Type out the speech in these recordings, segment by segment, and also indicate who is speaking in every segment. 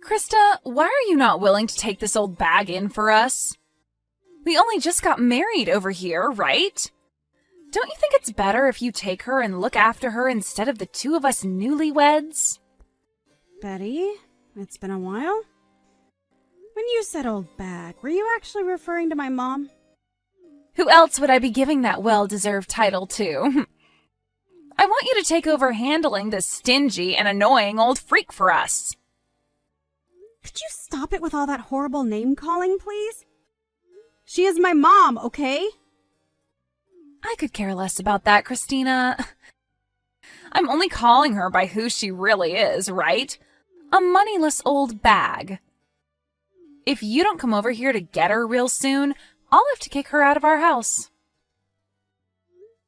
Speaker 1: Krista, why are you not willing to take this old bag in for us? We only just got married over here, right? Don't you think it's better if you take her and look after her instead of the two of us newlyweds?
Speaker 2: Betty, it's been a while. When you said old bag, were you actually referring to my mom?
Speaker 1: Who else would I be giving that well-deserved title to? I want you to take over handling this stingy and annoying old freak for us.
Speaker 2: Could you stop it with all that horrible name-calling, please? She is my mom, okay?
Speaker 1: I could care less about that, Christina. I'm only calling her by who she really is, right? A moneyless old bag. If you don't come over here to get her real soon, I'll have to kick her out of our house.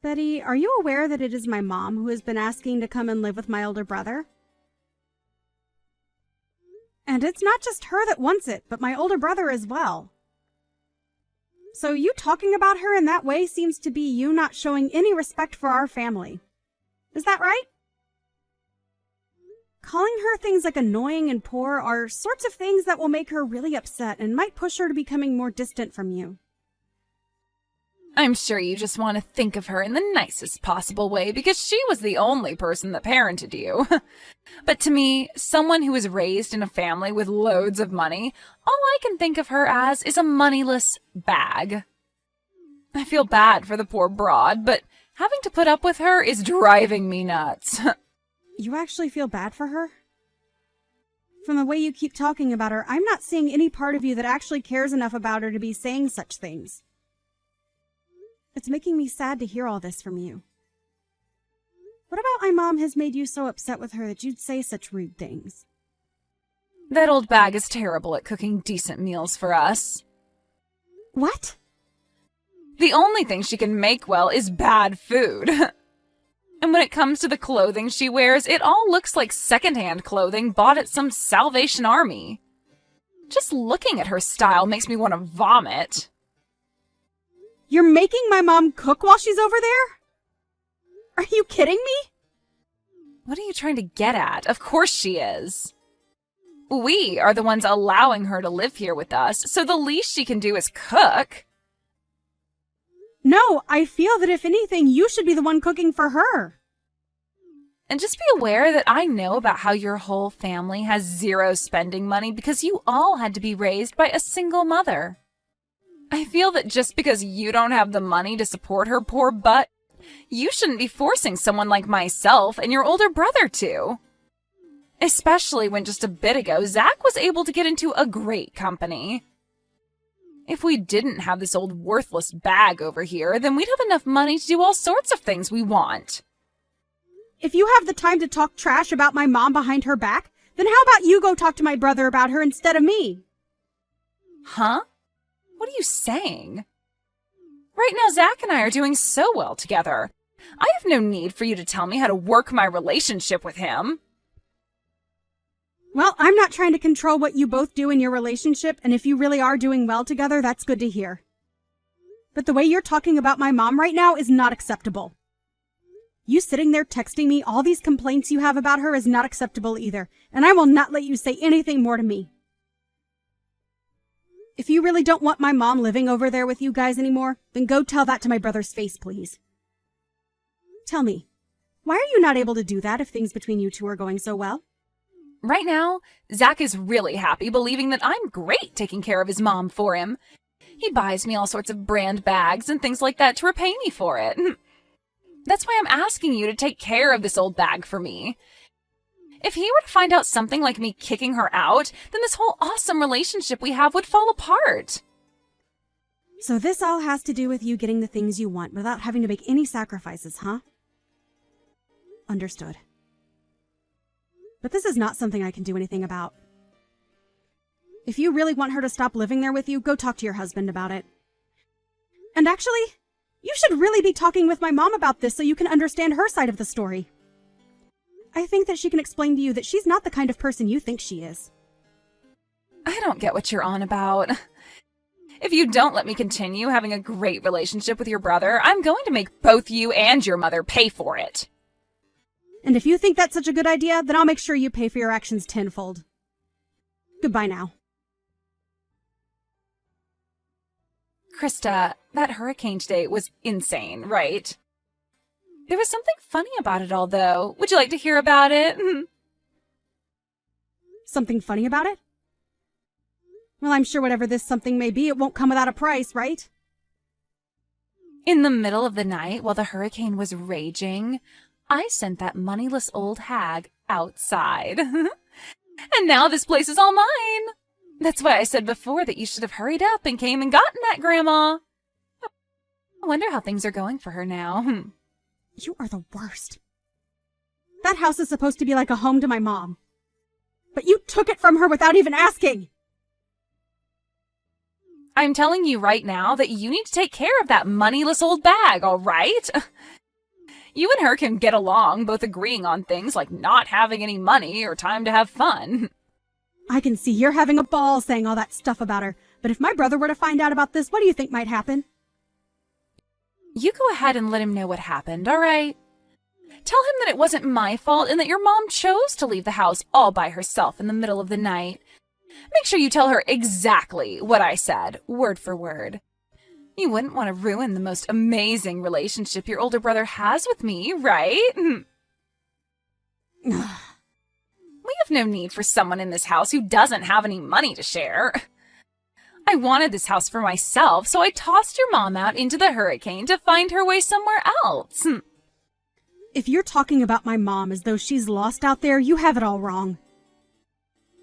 Speaker 2: Betty, are you aware that it is my mom who has been asking to come and live with my older brother? And it's not just her that wants it, but my older brother as well. So you talking about her in that way seems to be you not showing any respect for our family. Is that right? Calling her things like annoying and poor are sorts of things that will make her really upset and might push her to becoming more distant from you.
Speaker 1: I'm sure you just want to think of her in the nicest possible way because she was the only person that parented you. But to me, someone who was raised in a family with loads of money, all I can think of her as is a moneyless bag. I feel bad for the poor broad, but having to put up with her is driving me nuts.
Speaker 2: You actually feel bad for her? From the way you keep talking about her, I'm not seeing any part of you that actually cares enough about her to be saying such things. It's making me sad to hear all this from you. What about my mom has made you so upset with her that you'd say such rude things?
Speaker 1: That old bag is terrible at cooking decent meals for us.
Speaker 2: What?
Speaker 1: The only thing she can make well is bad food. And when it comes to the clothing she wears, it all looks like secondhand clothing bought at some Salvation Army. Just looking at her style makes me want to vomit.
Speaker 2: You're making my mom cook while she's over there? Are you kidding me?
Speaker 1: What are you trying to get at? Of course she is. We are the ones allowing her to live here with us, so the least she can do is cook.
Speaker 2: No, I feel that if anything, you should be the one cooking for her.
Speaker 1: And just be aware that I know about how your whole family has zero spending money because you all had to be raised by a single mother. I feel that just because you don't have the money to support her poor butt, you shouldn't be forcing someone like myself and your older brother to. Especially when just a bit ago, Zach was able to get into a great company. If we didn't have this old worthless bag over here, then we'd have enough money to do all sorts of things we want.
Speaker 2: If you have the time to talk trash about my mom behind her back, then how about you go talk to my brother about her instead of me?
Speaker 1: Huh? What are you saying? Right now, Zach and I are doing so well together. I have no need for you to tell me how to work my relationship with him.
Speaker 2: Well, I'm not trying to control what you both do in your relationship, and if you really are doing well together, that's good to hear. But the way you're talking about my mom right now is not acceptable. You sitting there texting me all these complaints you have about her is not acceptable either, and I will not let you say anything more to me. If you really don't want my mom living over there with you guys anymore, then go tell that to my brother's face, please. Tell me, why are you not able to do that if things between you two are going so well?
Speaker 1: Right now, Zach is really happy, believing that I'm great taking care of his mom for him. He buys me all sorts of brand bags and things like that to repay me for it. That's why I'm asking you to take care of this old bag for me. If he were to find out something like me kicking her out, then this whole awesome relationship we have would fall apart.
Speaker 2: So this all has to do with you getting the things you want without having to make any sacrifices, huh? Understood. But this is not something I can do anything about. If you really want her to stop living there with you, go talk to your husband about it. And actually, you should really be talking with my mom about this so you can understand her side of the story. I think that she can explain to you that she's not the kind of person you think she is.
Speaker 1: I don't get what you're on about. If you don't let me continue having a great relationship with your brother, I'm going to make both you and your mother pay for it.
Speaker 2: And if you think that's such a good idea, then I'll make sure you pay for your actions tenfold. Goodbye now.
Speaker 1: Krista, that hurricane today was insane, right? There was something funny about it all, though. Would you like to hear about it?
Speaker 2: Something funny about it? Well, I'm sure whatever this something may be, it won't come without a price, right?
Speaker 1: In the middle of the night, while the hurricane was raging, I sent that moneyless old hag outside. And now this place is all mine. That's why I said before that you should have hurried up and came and gotten that, Grandma. I wonder how things are going for her now.
Speaker 2: You are the worst. That house is supposed to be like a home to my mom. But you took it from her without even asking.
Speaker 1: I'm telling you right now that you need to take care of that moneyless old bag, all right? You and her can get along, both agreeing on things like not having any money or time to have fun.
Speaker 2: I can see you're having a ball saying all that stuff about her, but if my brother were to find out about this, what do you think might happen?
Speaker 1: You go ahead and let him know what happened, all right? Tell him that it wasn't my fault and that your mom chose to leave the house all by herself in the middle of the night. Make sure you tell her exactly what I said, word for word. You wouldn't want to ruin the most amazing relationship your older brother has with me, right? We have no need for someone in this house who doesn't have any money to share. I wanted this house for myself, so I tossed your mom out into the hurricane to find her way somewhere else.
Speaker 2: If you're talking about my mom as though she's lost out there, you have it all wrong.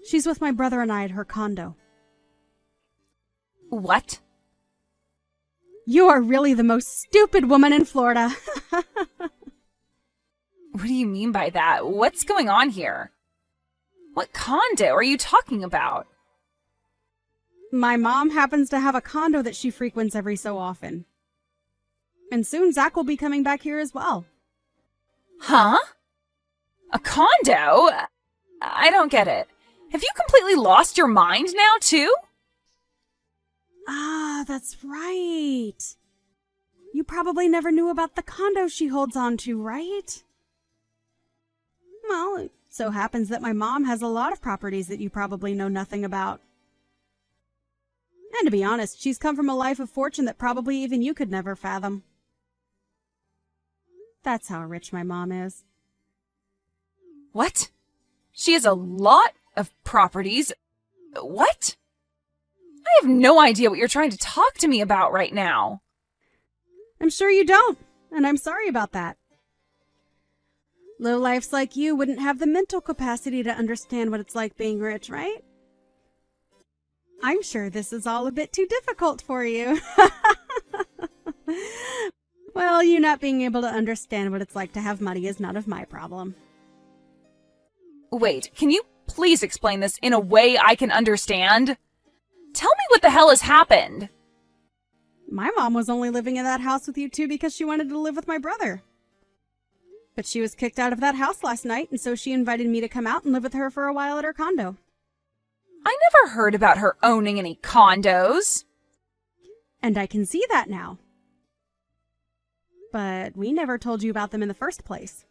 Speaker 2: She's with my brother and I at her condo.
Speaker 1: What?
Speaker 2: You are really the most stupid woman in Florida.
Speaker 1: What do you mean by that? What's going on here? What condo are you talking about?
Speaker 2: My mom happens to have a condo that she frequents every so often. And soon Zach will be coming back here as well.
Speaker 1: Huh? A condo? I don't get it. Have you completely lost your mind now, too?
Speaker 2: Ah, that's right. You probably never knew about the condo she holds on to, right? Well, it so happens that my mom has a lot of properties that you probably know nothing about. And to be honest, she's come from a life of fortune that probably even you could never fathom. That's how rich my mom is.
Speaker 1: What? She has a lot of properties? What? I have no idea what you're trying to talk to me about right now.
Speaker 2: I'm sure you don't, and I'm sorry about that. Lowlifes like you wouldn't have the mental capacity to understand what it's like being rich, right? I'm sure this is all a bit too difficult for you. Well, you not being able to understand what it's like to have money is none of my problem.
Speaker 1: Wait, can you please explain this in a way I can understand? Tell me what the hell has happened.
Speaker 2: My mom was only living in that house with you two because she wanted to live with my brother. But she was kicked out of that house last night, and so she invited me to come out and live with her for a while at her condo.
Speaker 1: I never heard about her owning any condos.
Speaker 2: And I can see that now. But we never told you about them in the first place.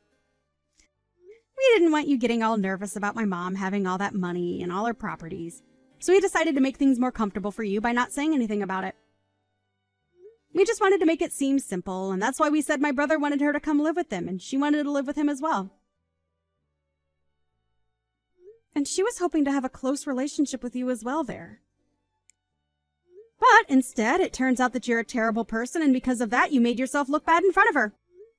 Speaker 2: We didn't want you getting all nervous about my mom having all that money and all her properties, so we decided to make things more comfortable for you by not saying anything about it. We just wanted to make it seem simple, and that's why we said my brother wanted her to come live with them, and she wanted to live with him as well. And she was hoping to have a close relationship with you as well there. But instead, it turns out that you're a terrible person, and because of that, you made yourself look bad in front of her.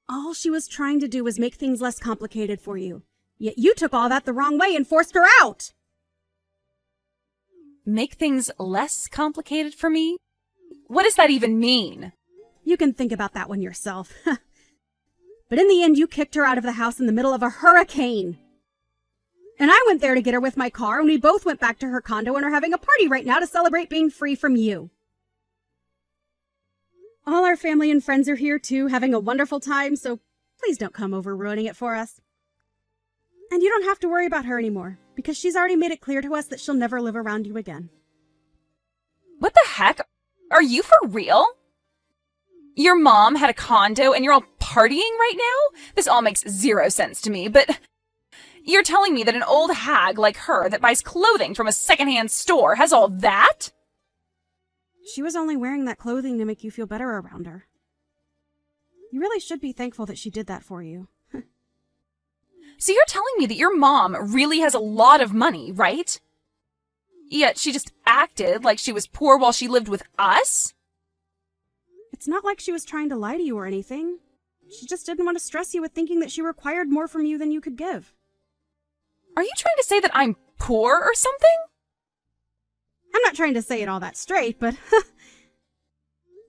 Speaker 2: All she was trying to do was make things less complicated for you. Yet you took all that the wrong way and forced her out!
Speaker 1: Make things less complicated for me? What does that even mean?
Speaker 2: You can think about that one yourself. But in the end, you kicked her out of the house in the middle of a hurricane. And I went there to get her with my car, and we both went back to her condo and are having a party right now to celebrate being free from you. All our family and friends are here too, having a wonderful time, so please don't come over ruining it for us. And you don't have to worry about her anymore, because she's already made it clear to us that she'll never live around you again.
Speaker 1: What the heck? Are you for real? Your mom had a condo and you're all partying right now? This all makes zero sense to me, but You're telling me that an old hag like her that buys clothing from a secondhand store has all that?
Speaker 2: She was only wearing that clothing to make you feel better around her. You really should be thankful that she did that for you.
Speaker 1: So you're telling me that your mom really has a lot of money, right? Yet she just acted like she was poor while she lived with us?
Speaker 2: It's not like she was trying to lie to you or anything. She just didn't want to stress you with thinking that she required more from you than you could give.
Speaker 1: Are you trying to say that I'm poor or something?
Speaker 2: I'm not trying to say it all that straight, but...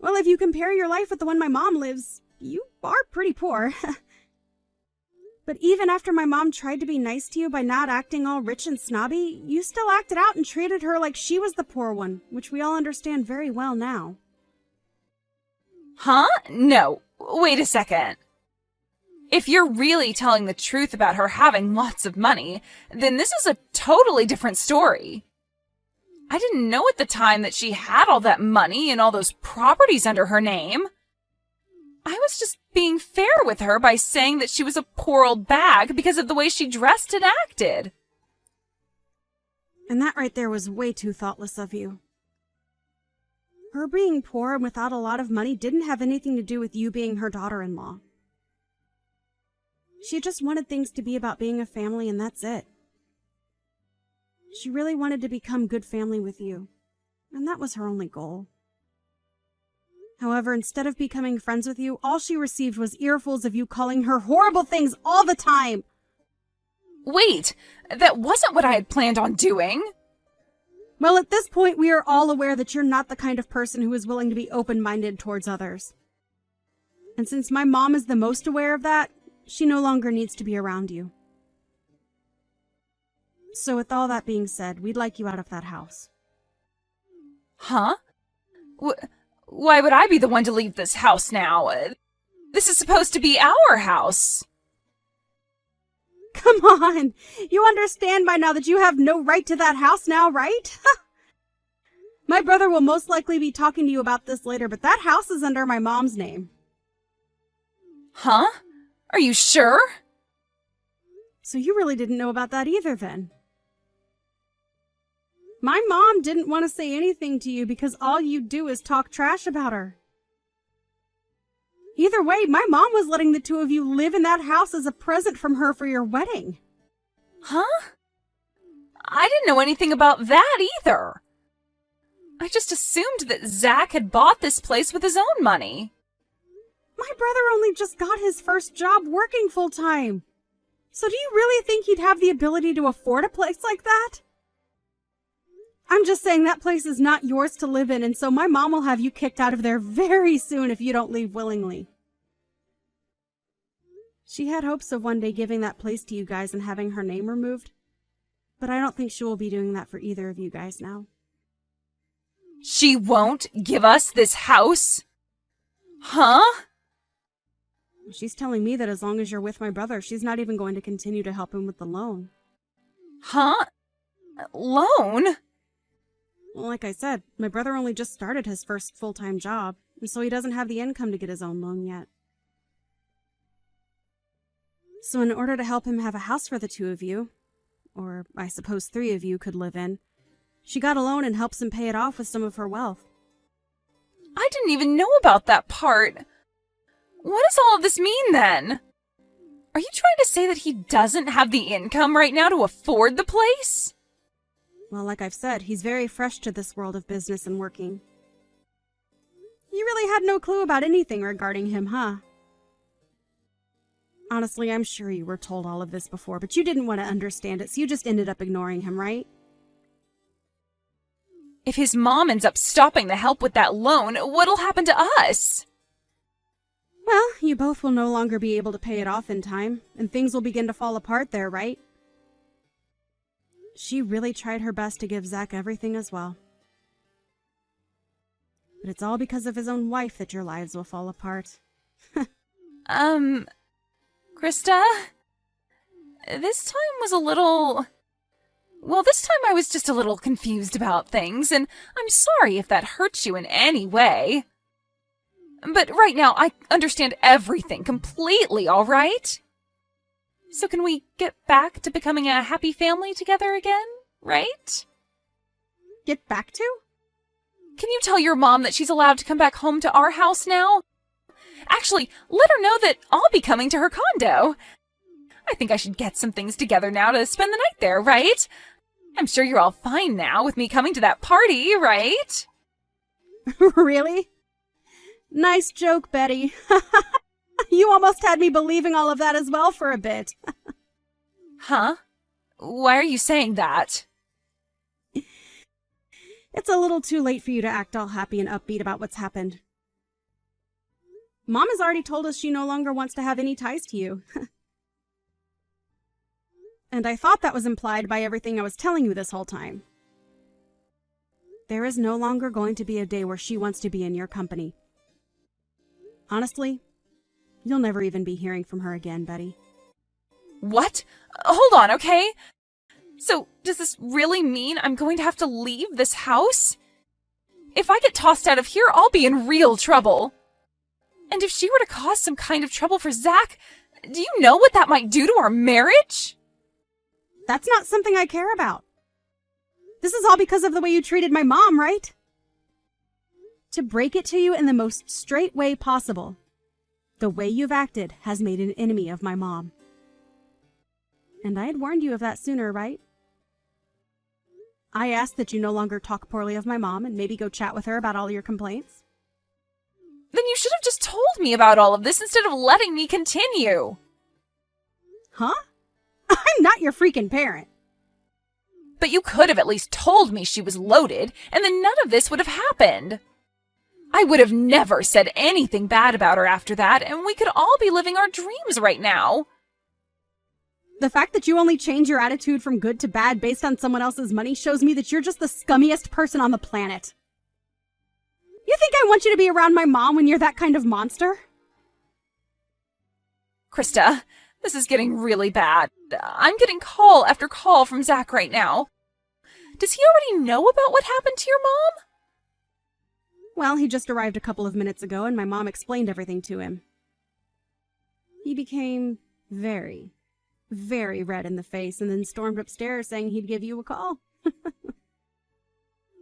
Speaker 2: Well, if you compare your life with the one my mom lives, you are pretty poor. But even after my mom tried to be nice to you by not acting all rich and snobby, you still acted out and treated her like she was the poor one, which we all understand very well now.
Speaker 1: Huh? No. Wait a second. If you're really telling the truth about her having lots of money, then this is a totally different story. I didn't know at the time that she had all that money and all those properties under her name. I was just being fair with her by saying that she was a poor old bag because of the way she dressed and acted.
Speaker 2: And that right there was way too thoughtless of you. Her being poor and without a lot of money didn't have anything to do with you being her daughter-in-law. She just wanted things to be about being a family, and that's it. She really wanted to become good family with you, and that was her only goal. However, instead of becoming friends with you, all she received was earfuls of you calling her horrible things all the time.
Speaker 1: Wait, that wasn't what I had planned on doing.
Speaker 2: Well, at this point, we are all aware that you're not the kind of person who is willing to be open-minded towards others. And since my mom is the most aware of that, she no longer needs to be around you. So with all that being said, we'd like you out of that house.
Speaker 1: Huh? Why would I be the one to leave this house now? This is supposed to be our house.
Speaker 2: Come on! You understand by now that you have no right to that house now, right? My brother will most likely be talking to you about this later, but that house is under my mom's name.
Speaker 1: Huh? Are you sure?
Speaker 2: So you really didn't know about that either, then? My mom didn't want to say anything to you because all you do is talk trash about her. Either way, my mom was letting the two of you live in that house as a present from her for your wedding.
Speaker 1: Huh? I didn't know anything about that either. I just assumed that Zach had bought this place with his own money.
Speaker 2: My brother only just got his first job working full-time. So do you really think he'd have the ability to afford a place like that? I'm just saying that place is not yours to live in, and so my mom will have you kicked out of there very soon if you don't leave willingly. She had hopes of one day giving that place to you guys and having her name removed, but I don't think she will be doing that for either of you guys now.
Speaker 1: She won't give us this house? Huh?
Speaker 2: She's telling me that as long as you're with my brother, she's not even going to continue to help him with the loan.
Speaker 1: Huh? Loan?
Speaker 2: Well, like I said, my brother only just started his first full-time job, and so he doesn't have the income to get his own loan yet. So in order to help him have a house for the two of you, or I suppose 3 of you could live in, she got a loan and helps him pay it off with some of her wealth.
Speaker 1: I didn't even know about that part. What does all of this mean then? Are you trying to say that he doesn't have the income right now to afford the place?
Speaker 2: Well, like I've said, he's very fresh to this world of business and working. You really had no clue about anything regarding him, huh? Honestly, I'm sure you were told all of this before, but you didn't want to understand it, so you just ended up ignoring him, right?
Speaker 1: If his mom ends up stopping the help with that loan, what'll happen to us?
Speaker 2: Well, you both will no longer be able to pay it off in time, and things will begin to fall apart there, right? She really tried her best to give Zach everything as well. But it's all because of his own wife that your lives will fall apart.
Speaker 1: Krista? This time was a little... Well, this time I was just a little confused about things, and I'm sorry if that hurts you in any way. But right now, I understand everything completely, all right? So can we get back to becoming a happy family together again, right?
Speaker 2: Get back to?
Speaker 1: Can you tell your mom that she's allowed to come back home to our house now? Actually, let her know that I'll be coming to her condo. I think I should get some things together now to spend the night there, right? I'm sure you're all fine now with me coming to that party, right?
Speaker 2: Really? Nice joke, Betty. You almost had me believing all of that as well for a bit.
Speaker 1: Huh? Why are you saying that?
Speaker 2: It's a little too late for you to act all happy and upbeat about what's happened. Mom has already told us she no longer wants to have any ties to you. And I thought that was implied by everything I was telling you this whole time. There is no longer going to be a day where she wants to be in your company. Honestly, you'll never even be hearing from her again, Betty.
Speaker 1: What? Hold on, okay? So, does this really mean I'm going to have to leave this house? If I get tossed out of here, I'll be in real trouble. And if she were to cause some kind of trouble for Zach, do you know what that might do to our marriage?
Speaker 2: That's not something I care about. This is all because of the way you treated my mom, right? To break it to you in the most straight way possible, the way you've acted has made an enemy of my mom. And I had warned you of that sooner, right? I asked that you no longer talk poorly of my mom and maybe go chat with her about all your complaints.
Speaker 1: Then you should have just told me about all of this instead of letting me continue.
Speaker 2: Huh? I'm not your freaking parent.
Speaker 1: But you could have at least told me she was loaded, and then none of this would have happened. I would have never said anything bad about her after that, and we could all be living our dreams right now.
Speaker 2: The fact that you only change your attitude from good to bad based on someone else's money shows me that you're just the scummiest person on the planet. You think I want you to be around my mom when you're that kind of monster?
Speaker 1: Krista, this is getting really bad. I'm getting call after call from Zach right now. Does he already know about what happened to your mom?
Speaker 2: Well, he just arrived a couple of minutes ago and my mom explained everything to him. He became very, very red in the face and then stormed upstairs saying he'd give you a call.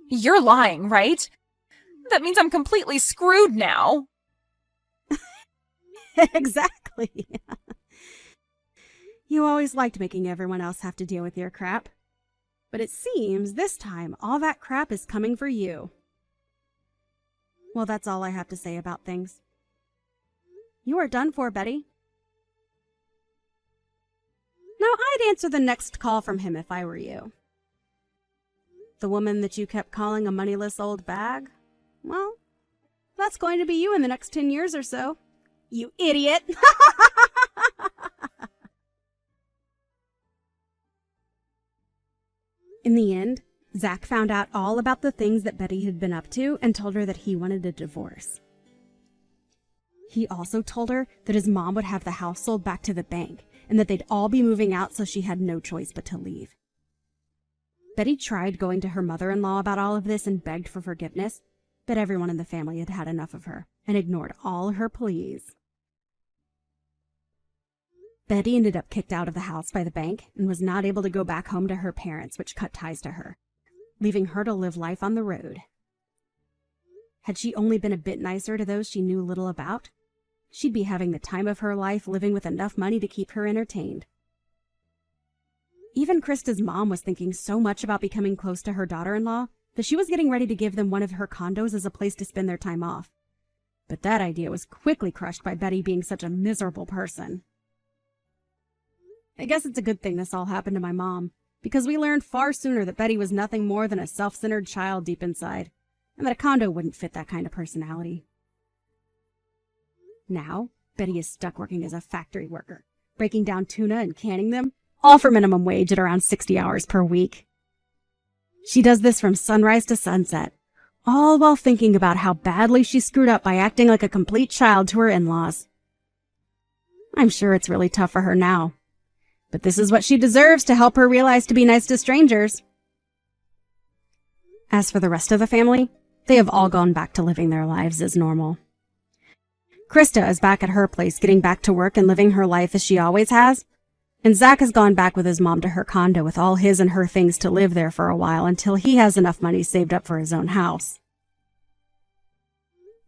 Speaker 1: You're lying, right? That means I'm completely screwed now.
Speaker 2: Exactly. You always liked making everyone else have to deal with your crap. But it seems this time all that crap is coming for you. Well, that's all I have to say about things. You are done for, Betty. Now, I'd answer the next call from him if I were you. The woman that you kept calling a moneyless old bag? Well, that's going to be you in the next 10 years or so. You idiot! In the end, Zach found out all about the things that Betty had been up to and told her that he wanted a divorce. He also told her that his mom would have the house sold back to the bank and that they'd all be moving out, so she had no choice but to leave. Betty tried going to her mother-in-law about all of this and begged for forgiveness, but everyone in the family had had enough of her and ignored all her pleas. Betty ended up kicked out of the house by the bank and was not able to go back home to her parents, which cut ties to her, leaving her to live life on the road. Had she only been a bit nicer to those she knew little about, she'd be having the time of her life, living with enough money to keep her entertained. Even Krista's mom was thinking so much about becoming close to her daughter-in-law that she was getting ready to give them one of her condos as a place to spend their time off. But that idea was quickly crushed by Betty being such a miserable person. I guess it's a good thing this all happened to my mom, because we learned far sooner that Betty was nothing more than a self-centered child deep inside, and that a condo wouldn't fit that kind of personality. Now, Betty is stuck working as a factory worker, breaking down tuna and canning them, all for minimum wage at around 60 hours per week. She does this from sunrise to sunset, all while thinking about how badly she screwed up by acting like a complete child to her in-laws. I'm sure it's really tough for her now, but this is what she deserves to help her realize to be nice to strangers. As for the rest of the family, they have all gone back to living their lives as normal. Krista is back at her place getting back to work and living her life as she always has, And Zach has gone back with his mom to her condo with all his and her things to live there for a while until he has enough money saved up for his own house.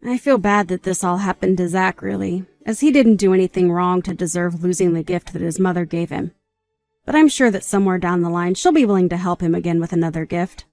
Speaker 2: I feel bad that this all happened to Zach, really, as he didn't do anything wrong to deserve losing the gift that his mother gave him. But I'm sure that somewhere down the line she'll be willing to help him again with another gift.